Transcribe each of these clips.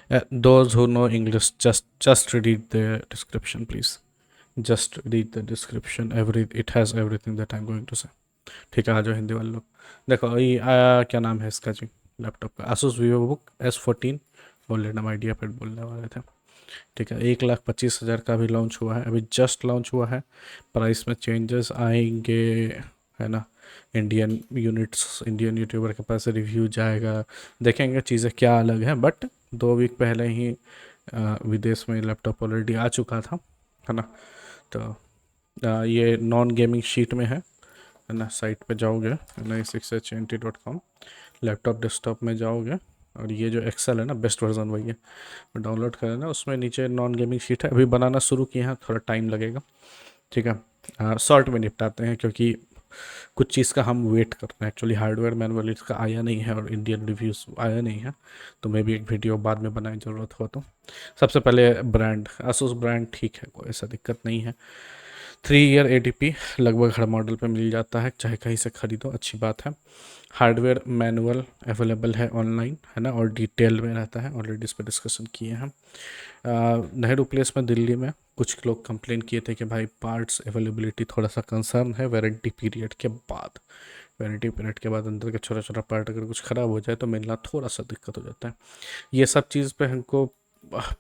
Those who know English, just read the description, please. Just read the description. It has everything that I'm going to say. ठीक है, आ जाओ हिंदी वाले लोग। देखो ये क्या नाम है इसका जी, लैपटॉप का Asus VivoBook S14 OLED, हम आइडिया पैड बोलने वाले थे। ठीक है, 1,25,000 का भी लॉन्च हुआ है, अभी जस्ट लॉन्च हुआ है। प्राइस में चेंजेस आएंगे, है ना। इंडियन यूट्यूबर के पास रिव्यू जाएगा, देखेंगे चीज़ें क्या अलग है। बट 2 वीक पहले ही विदेश में लैपटॉप ऑलरेडी आ चुका था, है ना। तो ये नॉन गेमिंग शीट में है ना। साइट पे जाओगे ni6hnt.com, लैपटॉप डेस्कटॉप में जाओगे और ये जो एक्सेल है ना, बेस्ट वर्जन वही है, डाउनलोड करें ना। उसमें नीचे नॉन गेमिंग शीट है, अभी बनाना शुरू किए हैं, थोड़ा टाइम लगेगा। ठीक है, शॉर्ट में निपटाते हैं क्योंकि कुछ चीज़ का हम वेट कर रहे हैं। एक्चुअली हार्डवेयर मैनुअल इसका आया नहीं है और इंडियन रिव्यूज़ आया नहीं है, तो मे भी एक वीडियो बाद में बनाए ज़रूरत हो तो। सबसे पहले ब्रांड, Asus ब्रांड ठीक है, कोई ऐसा दिक्कत नहीं है। 3 ईयर ATP लगभग हर मॉडल पे मिल जाता है, चाहे कहीं से खरीदो, अच्छी बात है। हार्डवेयर मैनुअल अवेलेबल है ऑनलाइन, है ना, और डिटेल में रहता है, ऑलरेडी इस पर डिस्कशन किए हैं। नेहरू प्लेस में दिल्ली में कुछ लोग कंप्लेन किए थे कि भाई पार्ट्स अवेलेबिलिटी थोड़ा सा कंसर्न है वारंटी पीरियड के बाद। वारंटी पीरियड के बाद अंदर का छोटा छोटा पार्ट अगर कुछ ख़राब हो जाए तो मिलना थोड़ा सा दिक्कत हो जाता है। ये सब चीज़ पे हमको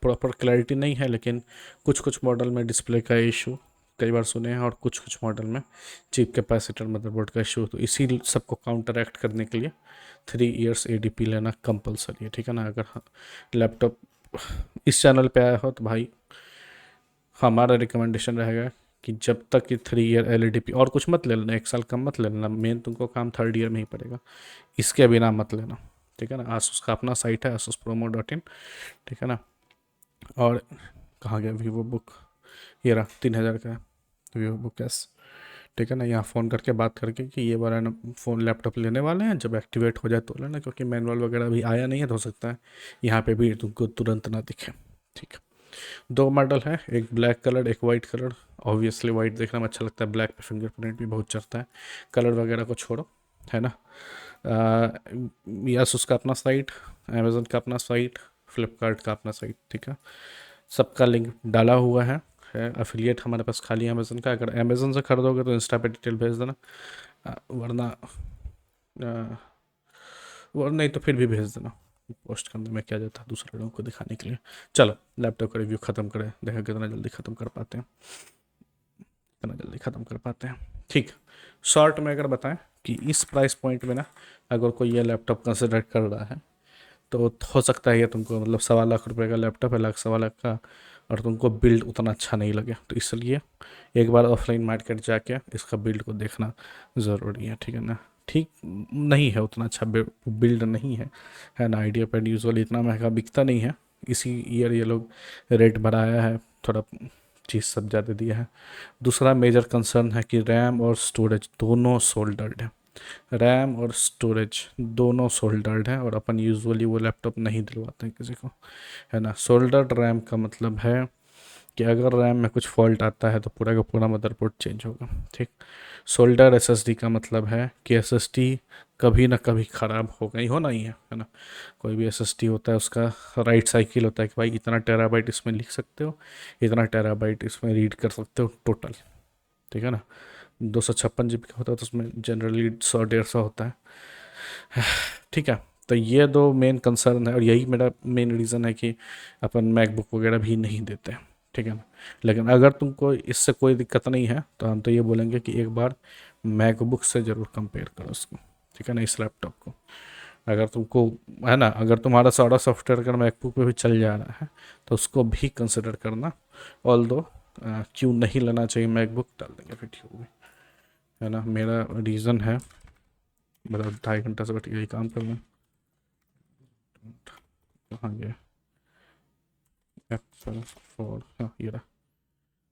प्रॉपर क्लैरिटी नहीं है, लेकिन कुछ कुछ मॉडल में डिस्प्ले का इशू कई बार सुने हैं, और कुछ कुछ मॉडल में चिप कैपेसिटर मदरबोर्ड का इशू। तो इसी सबको काउंटर एक्ट करने के लिए 3 ईयर्स ADP लेना कंपलसरी है, ठीक है ना। अगर लैपटॉप इस चैनल पे आया हो तो भाई हमारा रिकमेंडेशन रहेगा कि जब तक कि 3 ईयर LADP, और कुछ मत ले लेना, 1 साल कम मत ले लेना, मेन तुमको काम 3rd ईयर में ही पड़ेगा, इसके बिना मत लेना। ठीक है ना, आसूस का अपना साइट है asuspromo.in, ठीक है ना। और कहाँ गया VivoBook, ये रहा 3,000 का है VivoBook S, ठीक है ना। यहाँ फ़ोन करके बात करके कि ये वाला ना फ़ोन लैपटॉप लेने वाले हैं, जब एक्टिवेट हो जाए तो लेना, क्योंकि मैनुअल वगैरह अभी आया नहीं है, तो हो सकता है यहाँ पे भी तुमको तुरंत ना दिखे। ठीक है, 2 मॉडल है, एक ब्लैक कलर एक वाइट कलर। ऑब्वियसली वाइट देखने में अच्छा लगता है, ब्लैक पे फिंगरप्रिंट भी बहुत चलता है। कलर वगैरह को छोड़ो, है ना। यासूस का अपना साइट, अमेज़न का अपना साइट, फ्लिपकार्ट का अपना साइट, ठीक है। सबका लिंक डाला हुआ है। अफिलिएट हमारे पास खाली है अमेज़न का, अगर अमेज़न से खरीदोगे तो इंस्टा पे डिटेल भेज देना, वरना वो नहीं तो फिर भी भेज देना, पोस्ट करने में क्या जाता है दूसरे लोगों को दिखाने के लिए। चलो लैपटॉप का रिव्यू ख़त्म करें, देखा कितना जल्दी ख़त्म कर पाते हैं, कितना जल्दी ख़त्म कर पाते हैं। ठीक, शॉर्ट में अगर बताएं कि इस प्राइस पॉइंट में ना, अगर कोई ये लैपटॉप कंसिडर कर रहा है तो हो सकता है ये तुमको, मतलब 1,15,00,000 का लैपटॉप है, 1,00,000 का, और तुमको बिल्ड उतना अच्छा नहीं लगे, तो इसलिए एक बार ऑफलाइन मार्केट जाके इसका बिल्ड को देखना ज़रूरी है, ठीक है ना। ठीक नहीं है उतना अच्छा बिल्ड नहीं है ना। आइडिया पैड यूजुअली इतना महंगा बिकता नहीं है, इसी ईयर ये लोग रेट बढ़ाया है, थोड़ा चीज़ सब ज़्यादा दिया है। दूसरा मेजर कंसर्न है कि रैम और स्टोरेज दोनों सोल्डर्ड है, रैम और स्टोरेज दोनों सोल्डर्ड है, और अपन यूजुअली वो लैपटॉप नहीं दिलवाते हैं किसी को, है ना। सोल्डर्ड रैम का मतलब है कि अगर रैम में कुछ फॉल्ट आता है तो पूरा का पूरा मदरबोर्ड चेंज होगा, ठीक। सोल्डर SSD का मतलब है कि SSD कभी ना कभी ख़राब होगा ही, होना ही है ना। कोई भी SSD होता है उसका राइट साइकिल होता है कि भाई इतना टेराबाइट इसमें लिख सकते हो, इतना टेराबाइट इसमें रीड कर सकते हो टोटल, ठीक है ना। 256 GB का होता है तो उसमें जनरली 100-150 होता है, ठीक है। तो ये दो मेन कंसर्न है, और यही मेरा मेन रीज़न है कि अपन मैकबुक वगैरह भी नहीं देते, ठीक है ना। लेकिन अगर तुमको इससे कोई दिक्कत नहीं है तो हम तो ये बोलेंगे कि एक बार मैकबुक से ज़रूर कंपेयर करो उसको, ठीक है ना, इस लैपटॉप को। अगर तुमको, है ना, अगर तुम्हारा सारा सॉफ्टवेयर अगर मैकबुक पे भी चल जा रहा है तो उसको भी कंसिडर करना। ऑल दो क्यों नहीं लेना चाहिए मैकबुक डाल देंगे वीडियो में, है ना। मेरा रीज़न है, मतलब 2.5 घंटा से बैठ के यही काम कर रहे हैं। कहाँ गया F4, हाँ ये रहा,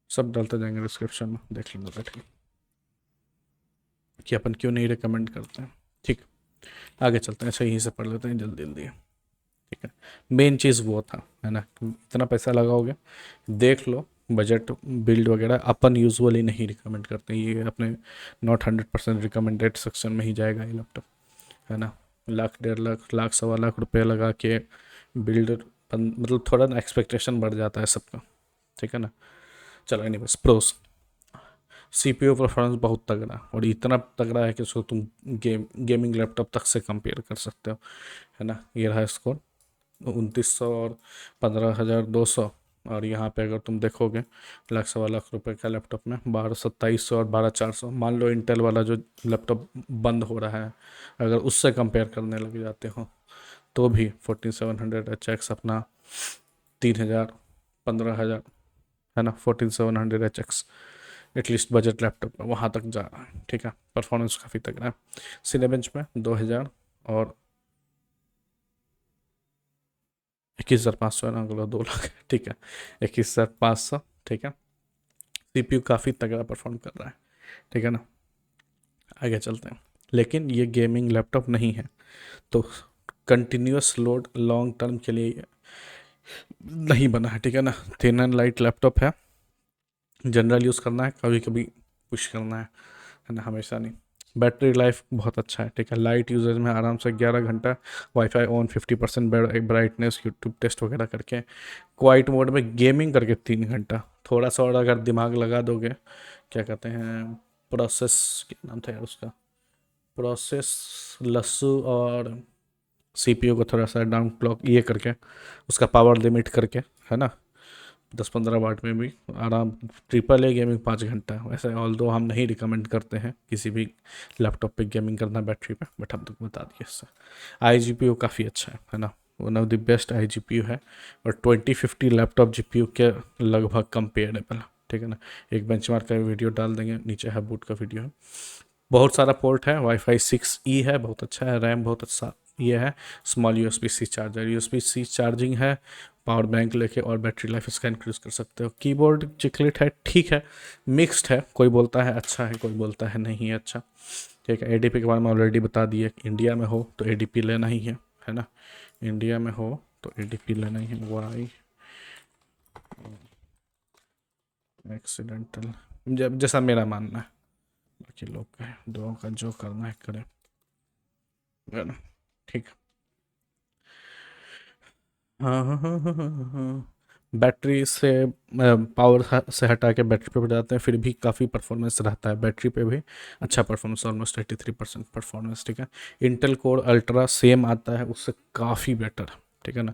सब डालते जाएंगे डिस्क्रिप्शन में, देख लेंगे बैठ के कि अपन क्यों नहीं रिकमेंड करते हैं। ठीक, आगे चलते हैं, अच्छा यहीं से पढ़ लेते हैं जल्दी जल्दी, ठीक है। मेन चीज़ वो था, है ना, इतना पैसा लगाओगे, देख लो बजट बिल्ड वगैरह, अपन यूजुअली नहीं रिकमेंड करते, ये अपने नॉट 100% रिकमेंडेड सेक्शन में ही जाएगा ये लैपटॉप, है ना। 1,00,000, 1,50,000, 1,00,000, 1,50,000 रुपये लगा के बिल्ड मतलब थोड़ा ना एक्सपेक्टेशन बढ़ जाता है सबका, ठीक है ना। चलो एनीवेज, प्रोस। सीपीयू परफॉर्मेंस बहुत तगड़ा है, और इतना तगड़ा है कि उसको तुम गेमिंग लैपटॉप तक से कंपेयर कर सकते हो, है ना। ये रहा स्कोर 2900 और 15,200। और यहाँ पे अगर तुम देखोगे लाख सवा लाख रुपए का लैपटॉप में 12,2700 और 12,400, मान लो इंटेल वाला जो लैपटॉप बंद हो रहा है, अगर उससे कंपेयर करने लग जाते हो तो भी 4700 HX अपना 3,000 15,000, है ना। 4700 HX एटलीस्ट बजट लैपटॉप में वहाँ तक जा रहा है, ठीक है। परफॉर्मेंस काफ़ी तगड़ा है। सिनेबेंच में 2,000 और 21,500 है ना, अगला 2 लाख, ठीक है। 21,500, ठीक है। सीपीयू काफ़ी तगड़ा परफॉर्म कर रहा है, ठीक है ना। आगे चलते हैं, लेकिन ये गेमिंग लैपटॉप नहीं है, तो कंटिन्यूस लोड लॉन्ग टर्म के लिए नहीं बना है, ठीक है ना। थिन एंड लाइट लैपटॉप है, जनरल यूज़ करना है, कभी कभी पुश करना है ना, हमेशा नहीं। बैटरी लाइफ बहुत अच्छा है, ठीक है। लाइट यूजेज में आराम से 11 घंटा, wifi on 50% brightness, YouTube test वगैरह करके, क्वाइट मोड में गेमिंग करके 3 घंटा। थोड़ा सा और अगर दिमाग लगा दोगे, क्या कहते हैं, प्रोसेस, क्या नाम था यार उसका, प्रोसेस लस्सू, और सीपीयू को थोड़ा सा डाउन क्लॉक ये करके, उसका पावर लिमिट करके, है ना, 10-15 वाट में भी आराम ट्रिपल ए गेमिंग 5 घंटा। वैसे ऑल दो हम नहीं रिकमेंड करते हैं किसी भी लैपटॉप पे गेमिंग करना बैटरी पे, बट हम तो बता दिए इससे। आई जी पी यू काफ़ी अच्छा है ना, one of the best I G P U है, और 2050 लैपटॉप जी पी यू के लगभग कंपेरेबल, ठीक है ना। एक बेंचमार्क का वीडियो डाल देंगे, नीचे है बूट का वीडियो है। बहुत सारा पोर्ट है, वाईफाई 6E है, बहुत अच्छा है, रैम बहुत अच्छा ये है, small USB C charger, USB C charging है, पावर बैंक लेके, और बैटरी लाइफ इसका इंक्रीज कर सकते हो। कीबोर्ड चिकलेट है, ठीक है, मिक्स्ड है, कोई बोलता है अच्छा है, कोई बोलता है नहीं है अच्छा, ठीक है। एडीपी के बारे में ऑलरेडी बता दिए, इंडिया में हो तो एडीपी लेना ही है ना। इंडिया में हो तो एडीपी लेना ही है। वाई एक्सीडेंटल, जब जैसा मेरा मानना है, बाकी लोग कहें, दुआ का जो करना है करें, है ना, ठीक। हाँ हाँ हाँ हाँ हाँ हाँ हाँ। बैटरी से पावर से हटा के बैटरी पे जाते हैं, फिर भी काफ़ी परफॉर्मेंस रहता है बैटरी पे भी, अच्छा परफॉर्मेंस, ऑलमोस्ट 83% परफॉर्मेंस, ठीक है। इंटेल कोर अल्ट्रा सेम आता है, उससे काफ़ी बेटर, ठीक है ना।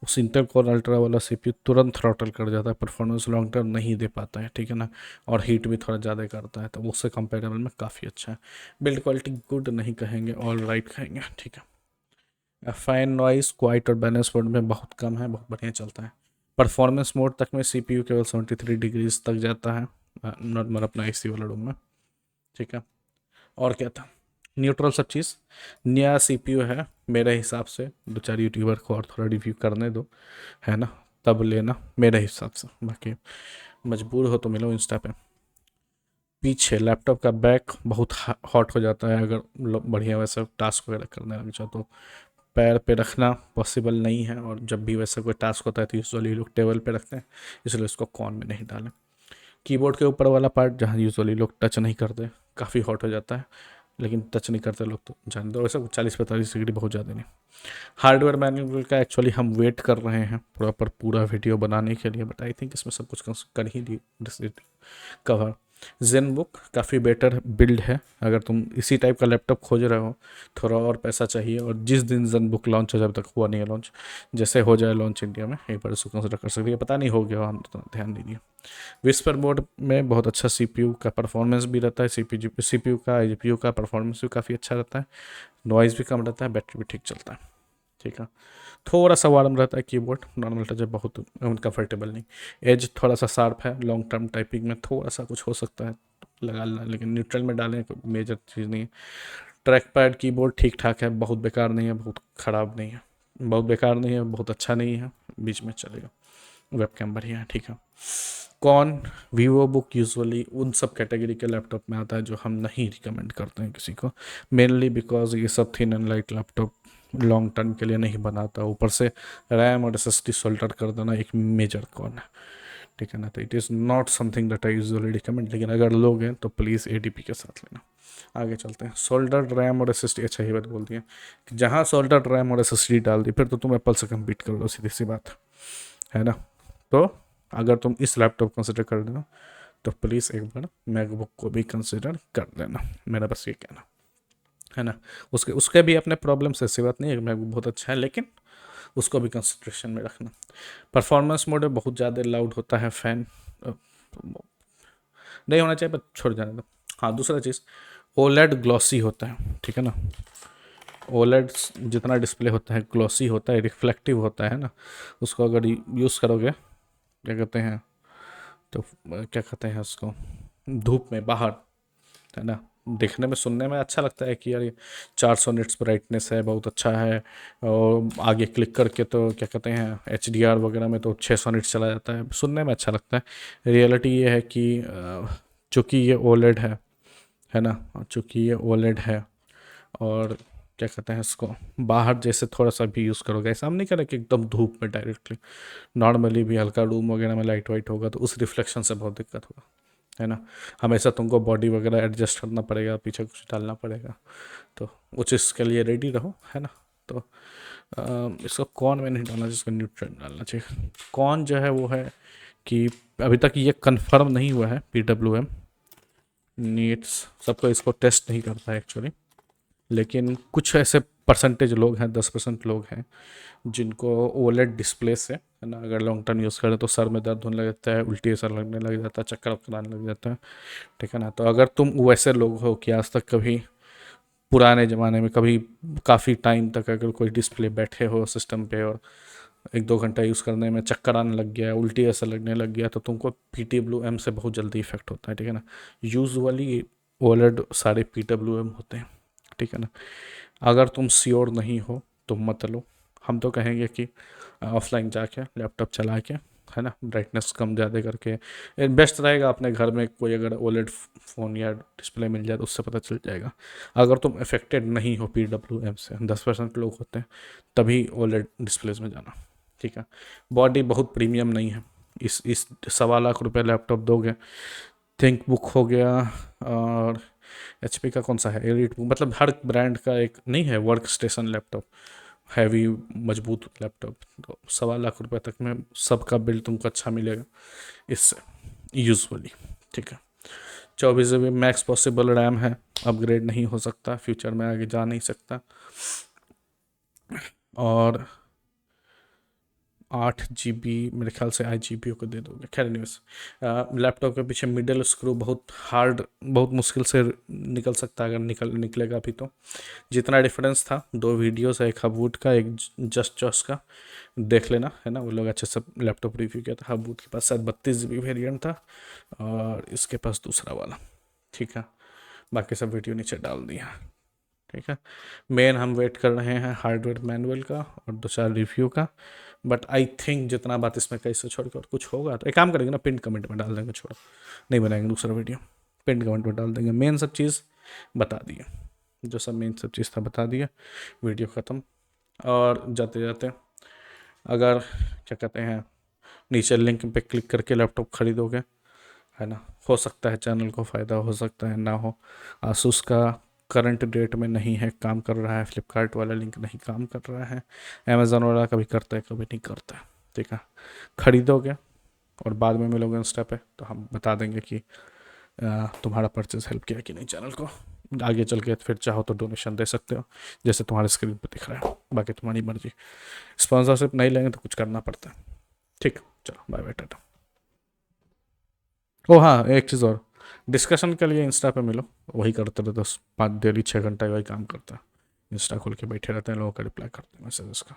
उस इंटेल कोर अल्ट्रा वाला सीपीयू तुरंत थ्रॉटल कर जाता है, परफॉर्मेंस लॉन्ग टर्म नहीं दे पाता है, ठीक है ना, और हीट भी थोड़ा ज़्यादा करता है, तो उससे कंपेरेबल में काफ़ी अच्छा है। बिल्ड क्वालिटी गुड नहीं कहेंगे, ऑल राइट कहेंगे, ठीक है। फाइन नॉइस क्वाइट और बैलेंस मोड में बहुत कम है, बहुत बढ़िया चलता है। परफॉर्मेंस मोड तक में सीपीयू केवल 73 डिग्रीज तक जाता है, नॉर्मल अपना एसी वाला रूम में, ठीक है। और क्या था, न्यूट्रल सब चीज़। नया सीपीयू है मेरे हिसाब से, 2-4 यूट्यूबर को और थोड़ा रिव्यू करने दो, है ना, तब लेना मेरे हिसाब से, बाकी मजबूर हो तो मिलो इंस्टा पे। पीछे लैपटॉप का बैक बहुत हॉट हो जाता है, अगर बढ़िया वैसा टास्क वगैरह करने लग जाओ तो पैर पे रखना पॉसिबल नहीं है, और जब भी वैसा कोई टास्क होता है तो यूजुअली लोग टेबल पे रखते हैं, इसलिए इसको कॉन में नहीं डालें। कीबोर्ड के ऊपर वाला पार्ट जहाँ यूजुअली लोग टच नहीं करते, काफ़ी हॉट हो जाता है, लेकिन टच नहीं करते लोग तो जान दो, वैसा 40-45 डिग्री बहुत ज़्यादा नहीं। हार्डवेयर मैनुअल का एक्चुअली हम वेट कर रहे हैं प्रॉपर पूरा वीडियो बनाने के लिए, बट आई थिंक इसमें सब कुछ कर ही दी कवर। जेन बुक काफ़ी बेटर बिल्ड है, अगर तुम इसी टाइप का लैपटॉप खोज रहे हो, थोड़ा और पैसा चाहिए, और जिस दिन जेन बुक लॉन्च हो, जब तक हुआ नहीं है लॉन्च, जैसे हो जाए लॉन्च इंडिया में, एक बार इसको कंसिडर कर सकते हैं, पता नहीं हो गया, हम तो ध्यान दीजिए। विस्पर बोर्ड में बहुत अच्छा सीपीयू का परफॉर्मेंस भी रहता है, सीपीयू का आईजीपीयू का परफॉर्मेंस भी काफ़ी अच्छा रहता है, नॉइज़ भी कम रहता है, बैटरी भी ठीक चलता है, ठीक है। थोड़ा सा वार्म रहता है कीबोर्ड, नॉर्मल टच है, बहुत कंफर्टेबल नहीं। एज थोड़ा सा शार्प है, लॉन्ग टर्म टाइपिंग में थोड़ा सा कुछ हो सकता है, लगा लेना, लेकिन न्यूट्रल में डालें, कोई मेजर चीज़ नहीं है। ट्रैक पैड कीबोर्ड ठीक ठाक है, बहुत बेकार नहीं है, बहुत ख़राब नहीं है, बहुत बेकार नहीं है, बहुत अच्छा नहीं है, बीच में चलेगा। वेबकैम बढ़िया है, ठीक है। कौन वीवो बुक यूजुअली उन सब कैटेगरी के लैपटॉप में आता है जो हम नहीं रिकमेंड करते हैं किसी को, मेनली बिकॉज ये सब thin and light laptop long term के लिए नहीं बनाता, ऊपर से रैम और एसएसडी सोल्डर कर देना एक मेजर कौन है, ठीक है ना। तो it is not something that I usually recommend, लेकिन अगर लोग हैं तो प्लीज़ ADP के साथ लेना। आगे चलते हैं। सोल्डर्ड रैम और SSD, अच्छा ये बात बोल दी है कि जहाँ सोल्डर्ड रैम और SSD डाल दी फिर तो तुम एप्पल से कम्पीट कर लो, सीधी सी बात है ना। तो अगर तुम इस लैपटॉप कंसिडर कर रहे हो तो प्लीज़ एक बार मैकबुक को भी कंसिडर कर लेना, मेरा बस ये कहना है ना। उसके उसके भी अपने प्रॉब्लम्स, ऐसी बात नहीं है, मैकबुक बहुत अच्छा है, लेकिन उसको भी कंसिड्रेशन में रखना। परफॉर्मेंस मोड में बहुत ज़्यादा लाउड होता है फैन, नहीं होना चाहिए, पर छोड़ जाने दो। हाँ, दूसरा चीज़, ओलेड ग्लॉसी होता है, ठीक है ना। ओलेड जितना डिस्प्ले होता है ग्लॉसी होता है, रिफ्लेक्टिव होता है ना। उसको अगर यूज़ करोगे, क्या कहते हैं, तो क्या कहते हैं उसको, धूप में बाहर, है ना, देखने में सुनने में अच्छा लगता है कि यार ये 400 निट्स ब्राइटनेस है, बहुत अच्छा है। और आगे क्लिक करके तो क्या कहते हैं HDR वगैरह में तो 600 निट्स चला जाता है, सुनने में अच्छा लगता है। रियलिटी ये है कि चूँकि ये ओलेड है ना, चूँकि ये ओलेड है और क्या कहते हैं इसको, बाहर जैसे थोड़ा सा भी यूज़ करोगे, ऐसा हम नहीं करें कि एकदम धूप में डायरेक्टली, नॉर्मली भी हल्का रूम वगैरह में लाइट वाइट होगा तो उस रिफ्लेक्शन से बहुत दिक्कत होगा, है ना। हमेशा तुमको बॉडी वगैरह एडजस्ट करना पड़ेगा, पीछे कुछ डालना पड़ेगा, तो उस चीज़ के लिए रेडी रहो, है ना। तो इसको कौन में नहीं डालना, जिसको न्यूट्रल डालना चाहिए। कौन जो है वो है कि अभी तक ये कंफर्म नहीं हुआ है, PWM नीट्स सबको इसको टेस्ट नहीं करता है एक्चुअली, लेकिन कुछ ऐसे परसेंटेज लोग हैं, 10% लोग हैं जिनको ओलेड डिस्प्ले से, है ना, अगर लॉन्ग टर्म यूज़ करें तो सर में दर्द होने लग जाता है, उल्टी असर लगने लग जाता है, चक्कर वक्कर आने लग जाता है, ठीक है ना। तो अगर तुम वैसे लोग हो कि आज तक कभी पुराने ज़माने में कभी काफ़ी टाइम तक अगर कोई डिस्प्ले बैठे हो सिस्टम पे और 1-2 घंटा यूज़ करने में चक्कर आने लग गया, उल्टी असर लगने लग गया, तो तुमको PWM से बहुत जल्दी इफेक्ट होता है, ठीक है ना। यूजुअली ओलेड सारे PWM होते हैं, ठीक है ना। अगर तुम श्योर नहीं हो तो मत लो। हम तो कहेंगे कि ऑफलाइन जाके लैपटॉप चला के, है ना, ब्राइटनेस कम ज़्यादा करके बेस्ट रहेगा। अपने घर में कोई अगर ओलेड फ़ोन या डिस्प्ले मिल जाए तो उससे पता चल जाएगा। अगर तुम अफेक्टेड नहीं हो PWM से, 10% लोग होते हैं, तभी ओलेड डिस्प्लेज में जाना, ठीक है। बॉडी बहुत प्रीमियम नहीं है, इस 1.25 लाख लैपटॉप दोगे। थिंक बुक हो गया, और HP का कौन सा है, एलिट बुक, मतलब हर ब्रांड का एक नहीं है वर्क स्टेशन लैपटॉप, हैवी मजबूत लैपटॉप, तो 1.25 लाख तक में सबका बिल तुमको अच्छा मिलेगा इससे यूजुअली, ठीक है। 24 GB मैक्स पॉसिबल रैम है, अपग्रेड नहीं हो सकता, फ्यूचर में आगे जा नहीं सकता। और 8 GB मेरे ख्याल से IGPU को दे दोगे। खैर न्यूज़, लैपटॉप के पीछे मिडल स्क्रू बहुत हार्ड, बहुत मुश्किल से निकल सकता है, अगर निकलेगा भी तो। जितना डिफरेंस था, 2 वीडियोस है, एक हबवुड का, एक जस्ट जॉस का, देख लेना, है ना। वो लोग अच्छे से लैपटॉप रिव्यू किया था। हबवुड के पास शायद 32 GB वेरिएंट था और इसके पास दूसरा वाला, ठीक है। बाकी सब वीडियो नीचे डाल दिया, ठीक है। मेन हम वेट कर रहे हैं हार्डवेयर मैनुअल का और 2-4 रिव्यू का, बट आई थिंक जितना बात इसमें कैसे छोड़ के और कुछ होगा तो एक काम करेंगे ना, पिन कमेंट में डाल देंगे, छोड़ो नहीं बनाएंगे दूसरा वीडियो, पिन कमेंट में डाल देंगे। मेन सब चीज़ बता दिए, जो सब मेन सब चीज़ था बता दिया, वीडियो ख़त्म। और जाते जाते अगर क्या कहते हैं, नीचे लिंक पे क्लिक करके लैपटॉप ख़रीदोगे, है ना, हो सकता है चैनल को फ़ायदा, हो सकता है ना हो। आसूस का करंट डेट में नहीं है, काम कर रहा है। फ्लिपकार्ट वाला लिंक नहीं काम कर रहा है। अमेज़ोन वाला कभी करता है कभी नहीं करता है, ठीक है। खरीदोगे और बाद में मिलोगे इंस्टा पे तो हम बता देंगे कि तुम्हारा परचेज हेल्प किया कि नहीं चैनल को। आगे चल के फिर चाहो तो डोनेशन दे सकते हो, जैसे तुम्हारे स्क्रीन पर दिख रहा है, बाकी तुम्हारी मर्जी। स्पॉन्सरशिप नहीं लेंगे तो कुछ करना पड़ता है, ठीक। चलो बाय बाय, टाटा। ओ हाँ, एक चीज़ और, डिस्कशन के लिए इंस्टा पे मिलो, वही करते रहते 5 डेली 6 घंटा वही काम करता है। इंस्टा खोल के बैठे रहते हैं, लोगों का रिप्लाई करते हैं मैसेजेस का।